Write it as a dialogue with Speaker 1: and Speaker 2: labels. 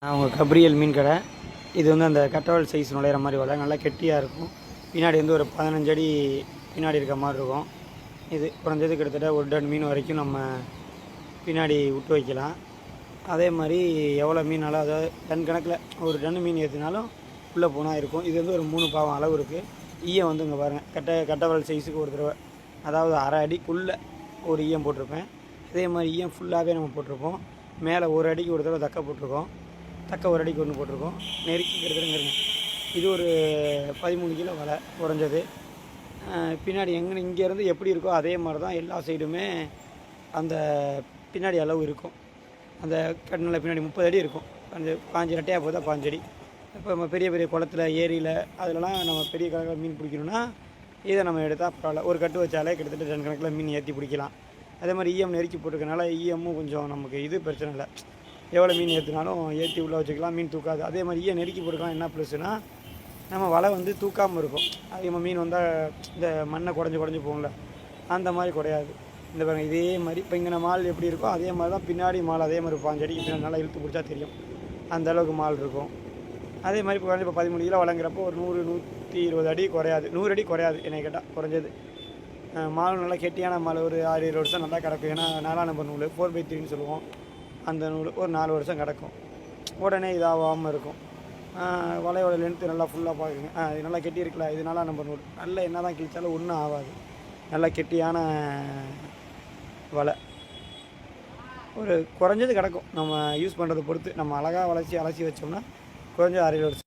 Speaker 1: அவங்க கப்ரியல் மீன் கடை. இது வந்து அந்த கட்டவல் சைஸ் நுழையிற மாதிரி வலை, நல்லா கெட்டியாக இருக்கும். பின்னாடி வந்து ஒரு 15 அடி பின்னாடி இருக்க மாதிரி இருக்கும். இது குறைஞ்சது கிட்டத்தட்ட ஒரு டன் மீன் வரைக்கும் நம்ம பின்னாடி விட்டு வைக்கலாம். அதே மாதிரி எவ்வளோ மீனாலும், அதாவது டன் கணக்கில் ஒரு டன் மீன் ஏற்றினாலும் உள்ளே போனால் இருக்கும். இது வந்து ஒரு 3 பாவம் அளவு இருக்குது. ஈயம் வந்து இங்கே பாருங்கள், கட்டவல் சைஸுக்கு ஒரு தடவை, அதாவது அரை அடிக்குள்ளே ஒரு ஈயம் போட்டிருப்பேன். அதே மாதிரி ஈயம் ஃபுல்லாகவே நம்ம போட்டிருப்போம். மேலே ஒரு அடிக்கு ஒரு தடவை தக்க போட்டிருக்கோம், தக்க ஒரு அடிக்கு ஒன்று போட்டிருக்கோம். நெருக்கி கிட்டத்தட்டங்க இது ஒரு 13 கிலோ வலை குறைஞ்சது. பின்னாடி இங்கேருந்து எப்படி இருக்கோ அதே மாதிரி தான் எல்லா சைடுமே அந்த பின்னாடி அளவு இருக்கும். அந்த கடனில் பின்னாடி 30 அடி இருக்கும். அந்த 5 ரெட்டையாக போதா 5 அடி. இப்போ நம்ம பெரிய பெரிய குளத்தில், ஏரியில், அதிலலாம் நம்ம பெரிய கணக்கில் மீன் பிடிக்கணுன்னா இதை நம்ம எடுத்தால் பரவாயில்ல. ஒரு கட்டு வச்சாலே கிட்டத்தட்ட டன் கணக்கில் மீன் ஏற்றி பிடிக்கலாம். அதே மாதிரி ஈயம் நெருக்கி போட்டிருக்கனால ஈயமும் கொஞ்சம் நமக்கு இது பிரச்சனை இல்லை. எவ்வளோ மீன் ஏற்றினாலும் ஏற்றி உள்ளே வச்சுக்கலாம், மீன் தூக்காது. அதே மாதிரி ஈயம் நெருக்கி போட்டுக்கலாம். என்ன ப்ளஸ்னால் நம்ம வலை வந்து தூக்காமல் இருக்கும். அதிகமாக மீன் வந்தால் இந்த மண்ணை குறைஞ்சி போகல, அந்த மாதிரி குறையாது. இந்த பாருங்கள், இதே மாதிரி இப்போ இங்கே மால் எப்படி இருக்கோ அதே மாதிரி தான் பின்னாடி மால் அதே மாதிரி 5 அடிக்கு பின்னாடி நல்லா இழுத்து பிடிச்சா தெரியும், அந்த அளவுக்கு மால் இருக்கும். அதே மாதிரி இப்போ 13 கிலோ வளங்கிறப்போ ஒரு 100-120 அடி குறையாது, 100 அடி குறையாது என்னை கேட்டால் குறைஞ்சது. மால் நல்லா கெட்டியான மால், ஒரு 6-7 வருஷம் நல்லா கிடக்கும். ஏன்னா 4 நம்பர் நூல் 4/3ன்னு சொல்லுவோம், அந்த நூல் ஒரு 4 வருஷம் கிடக்கும், உடனே இதாகாமல் இருக்கும். வலையோட லென்த்து நல்லா ஃபுல்லாக பார்க்குங்க. இது நல்லா கெட்டி இருக்குல்ல, இது 4 நம்பர் நூல். நல்லா என்ன தான் கிழிச்சாலும் ஒன்றும் ஆகாது, நல்லா கெட்டியான வலை. ஒரு குறைஞ்சது கிடக்கும், நம்ம யூஸ் பண்ணுறதை பொறுத்து. நம்ம அழகாக அலசி வச்சோம்னா குறைஞ்சது 6-7 வருஷம்.